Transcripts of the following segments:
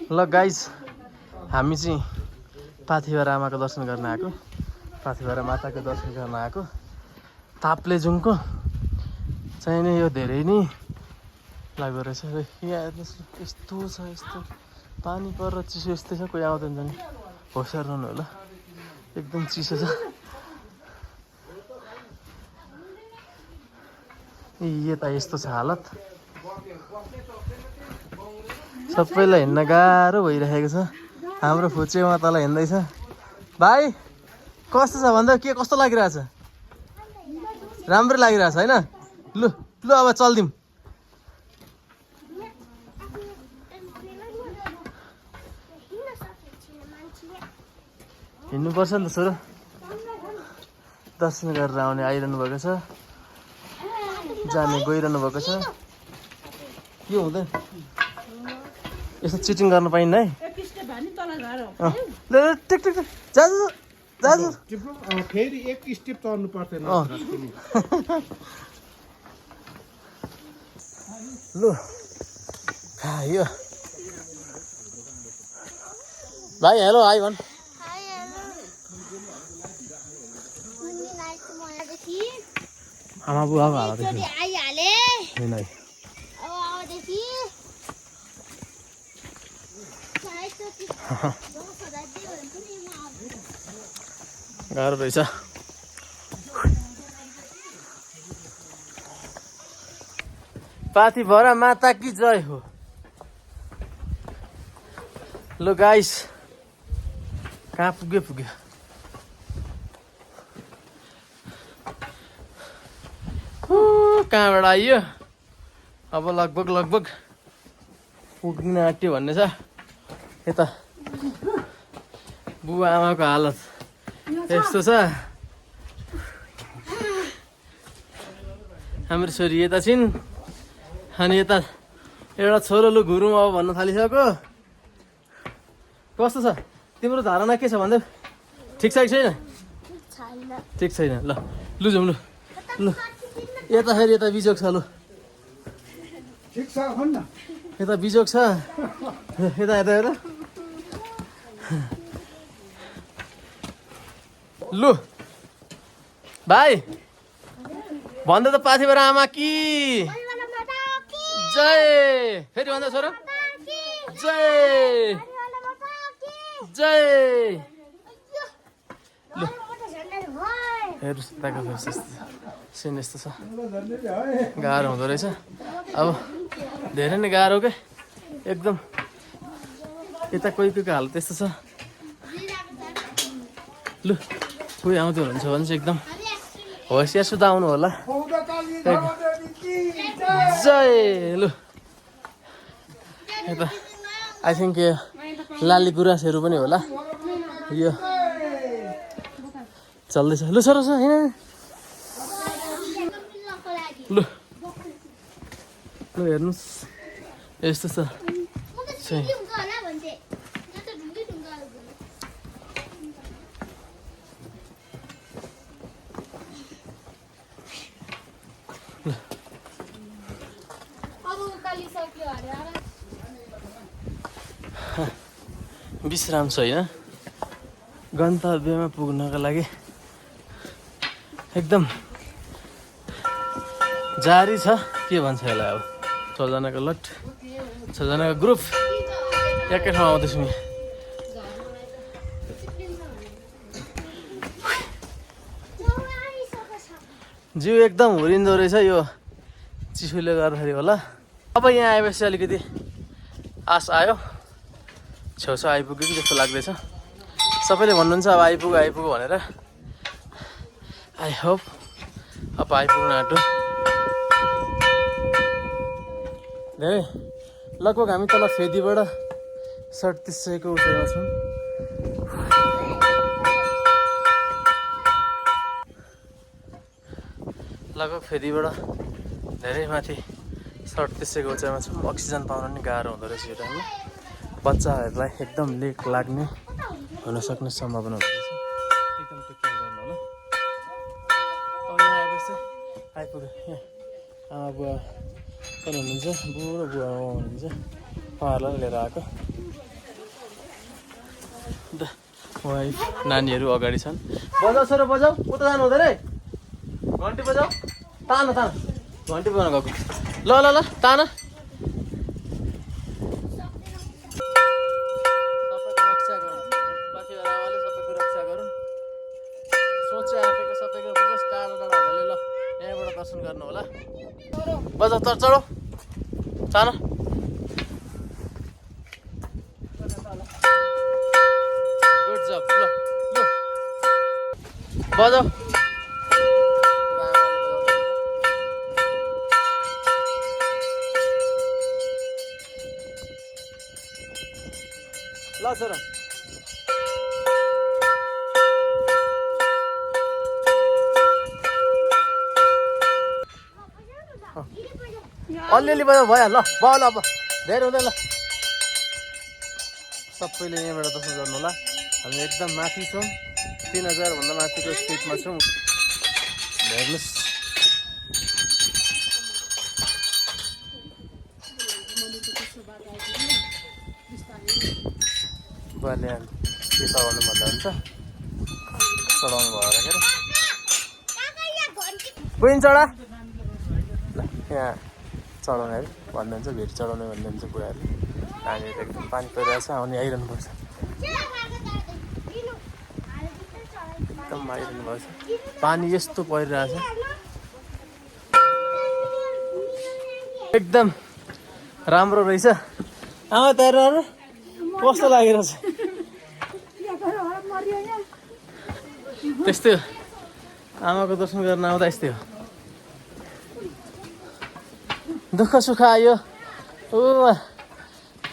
ल गाइस हामी चाहिँ पाथिभरा आमाको दर्शन गर्न आएको पाथिभरा माताको दर्शन गर्न आएको ताप्लेजुङको चाहिँ नि यो धेरै नै लाग्दो रहेछ यहाँ हेर्नुहोस् यस्तो छ यस्तो पानी परेर चिसो यस्तै छ कोही आउँदैन नि होसियार रहनु होला एकदम चिसो छ यता यस्तो छ हालत सबैलाई हिँड्न गाह्रो भइरहेको छ हाम्रो फुचेमा तल हिँड्दैछ भाइ कस्तो छ भन्दा के कस्तो लागिरहेछ राम्रो लागिरहेछ हैन लु लु अब चल्दिम हिँड्नुपर्छ नि त छोरो दर्शन गरेर आउने आइरहनु भएको छ जाने गइरहनु भएको छ के हुँदैन यसो चिटिङ गर्न पाइन्न है टिक टिक जाजु जाजु फेरि एक स्टेप चढ्नु पर्दैन लु खायो भाइ हेलो हाई भन् आमा बुवाको हालत होइन है गाह्रो रहेछ पाथिभरा माता की जय हो लो गाइस कहाँ पुग्यो कहाँबाट आइयो अब लगभग पुग्न आँट्यो भन्ने छ यता बुवा आमाको हालत यस्तो छ हाम्रो छोरी यता छिन् अनि यता एउटा छोरो लु घुरौँ अब भन्न थालिसक्यो कस्तो छ तिम्रो धारणा के छ भन्दै ठिक छ कि छैन ठिक छैन ल लु जाउँ लु यता फेरि यता बिजोग छ लु ठिक छ भन्न यता बिजोग छ यता यता हेर लु भाइ भन्दै त पाथिभरा आमा कि जय फेरि भन्दा छोरो जय जय लु हेर्नुहोस् यताको सिन यस्तो छ गाह्रो हुँदो रहेछ अब धेरै नै गाह्रो के एकदम यता कोही कोहीको हालत त्यस्तो छ लु कोही आउँदो हुनुहुन्छ भने चाहिँ एकदम होसियार सुध आउनु होला जय लु यता आई थिङ्क यो लाली गुराँसहरू पनि होला यो चल्दैछ लु सर होइन लु लु हेर्नुहोस् यस्तो छ विश्राम छैन गन्तव्यमा पुग्नको लागि एकदम जारी छ के भन्छ यसलाई अब 6 जनाको लट 6 जनाको ग्रुप एकै ठाउँ आउँदैछौँ यहाँ जिउ एकदम हुरिँदो रहेछ यो चिसोले गर्दाखेरि होला अब यहाँ आएपछि अलिकति आश आयो छेउछाउ आइपुग्यो कि जस्तो लाग्दैछ सबैले भन्नुहुन्छ अब आइपुग्यो भनेर आई होप अब आइपुग्न आँट्यो धेरै लगभग हामी तल फेदीबाट 3700 को उचाइमा छौँ लगभग फेदीबाट धेरै माथि 3700 को उचाइमा छौँ अक्सिजन पाउन नि गाह्रो हुँदो रहेछ यो टाइममा बच्चाहरूलाई एकदम लेक लाग्ने हुन सक्ने सम्भावना हुँदो रहेछ एकदम टेक केयर गर्नु होला अब यहाँ आएपछि आइपुग्यो यहाँ आमा बुवा पनि हुनुहुन्छ बुढो बुवा हुनुहुन्छ उहाँहरूलाई लिएर आएको वाइफ नानीहरू अगाडि छन्। बजाऊ सर बजाऊ, उता जानु हुँदैन है। घन्टी बजाऊ, तान तान, घन्टी बजाउन गएको। ल ल ल तान। सबैको रक्षा गरौँ, पाथिभरा आमाले सबैको रक्षा गरौँ। सोचे आँटेको सबैको बुझोस्, टाढो टाढो हुनाले ल यहाँबाट दर्शन गर्नु होला। बजाऊ तर चढो, तान। गुड जब, ल ल बजाऊ। ल सर अलिअलि बजाऊ भयो ल ल अब धेरै हुँदैन ल। सबैले यहाँबाट दर्शन गर्नु होला। हामी एकदम माथि छौँ, 3000 भन्दा माथिको स्पिडमा छौँ। हेर्नुहोस् बुवाले के चढाउनु भन्दा हुन्छ, चढाउनु भयो के अरे बुइन चढा ल यहाँ चढाउने अरे भन्नुहुन्छ, भेट चढाउने भन्नुहुन्छ बुढाहरूले। नानीहरू एकदम पानी परिरहेको छ, अनि आइरहनुपर्छ, एकदम आइरहनु भएको छ। पानी यस्तो परिरहेछ एकदम राम्रो रहेछ। आमा तयार कस्तो लागिरहेछ? त्यस्तै हो, आमाको दर्शन गर्न आउँदा यस्तै हो, दुःख सुख आयो। ओ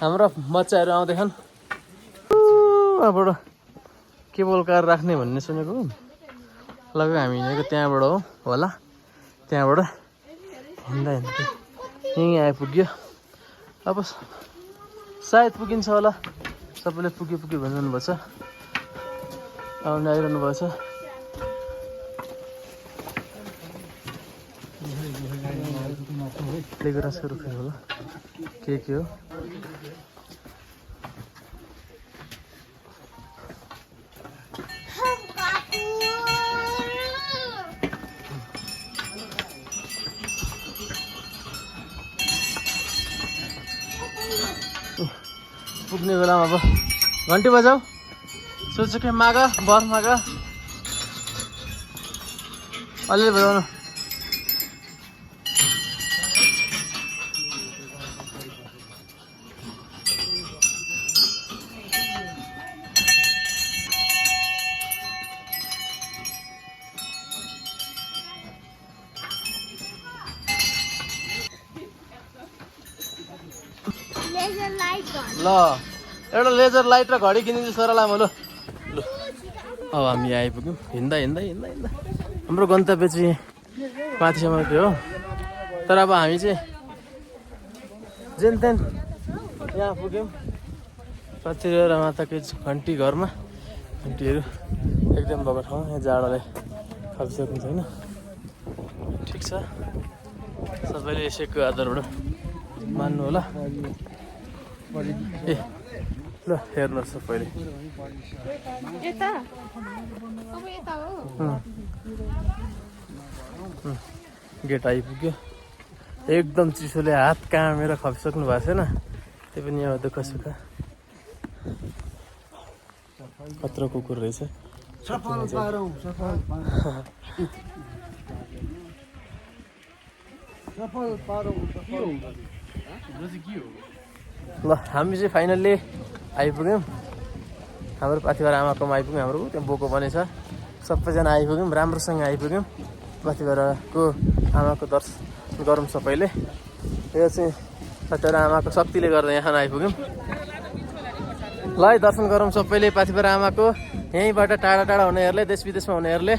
हाम्रो बच्चाहरू आउँदैछन्। यहाँबाट केबल कार राख्ने भन्ने सुनेको, लगभग हामी हिँडेको त्यहाँबाट हो होला। त्यहाँबाट हिँड्दा हिँड्दै यहीँ आइपुग्यो। अब सायद पुगिन्छ होला, सबैले पुग्यो पुग्यो भनिरहनु भएको छ, आउनु आइरहनु भएको छ। गुराँसको रुखहरू होला के हो। पुग्ने बेलामा अब घन्टी बजाऊ, सोचेकै माग बर माग, अलिअलि बजाउनु। ल एउटा लेजर लाइट र घडी किनिदिन्छु छोरालाई म। ल ल अब हामी आइपुग्यौँ हिँड्दा हिँड्दा हिँड्दा हिँड्दा। हाम्रो गन्तव्य चाहिँ माथिसम्मको हो, तर अब हामी चाहिँ जेन तेन यहाँ पुग्यौँ। पाथिभरा माताको घन्टी घरमा, घन्टीहरू एकदम भएको ठाउँ। यहाँ जाडोले खपिसक्नु छैन, ठिक छ। सबैले यसैको आधारबाट मान्नु होला। ए ल हेर्नुहोस् सबैले, गेट आइपुग्यो। एकदम चिसोले हात कामेर खपिसक्नु भएको छैन, त्यो पनि अब दुःख सुख। कत्रो कुकुर रहेछ। ल हामी चाहिँ फाइनल्ली आइपुग्यौँ। हाम्रो पाथिभरा आमाकोमा आइपुग्यौँ। हाम्रो त्यहाँ बोको पनि छ, सबैजना आइपुग्यौँ, राम्रोसँग आइपुग्यौँ। पाथिभराको आमाको दर्शन गरौँ सबैले। यो चाहिँ पाथिभरा आमाको शक्तिले गर्दा यहाँ आइपुग्यौँ। ल है दर्शन गरौँ सबैले पाथिभरा आमाको। यहीँबाट टाढा टाढा हुनेहरूले, देश विदेशमा हुनेहरूले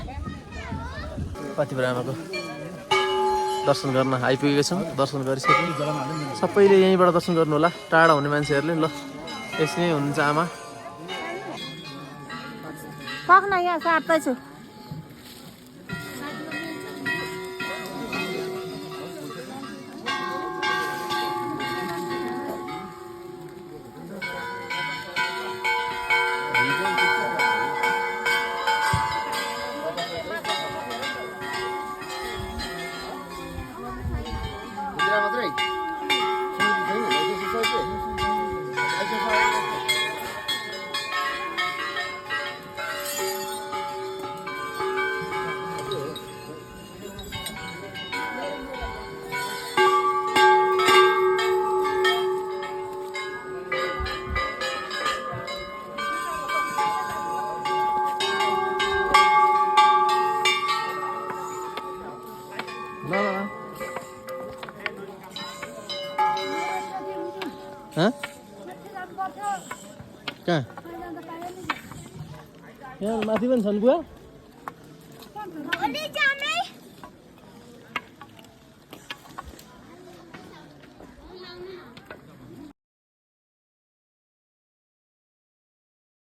पाथिभरा आमाको दर्शन गर्न आइपुगेको छौँ। दर्शन गरिसक्यौँ, सबैले यहीँबाट दर्शन गर्नु होला, टाढा हुने मान्छेहरूले। ल यसरी नै हुनुहुन्छ आमा। पक्न यहाँ काट्दैछु। हाँ कहाँ यहाँ माथि पनि छन् बुवा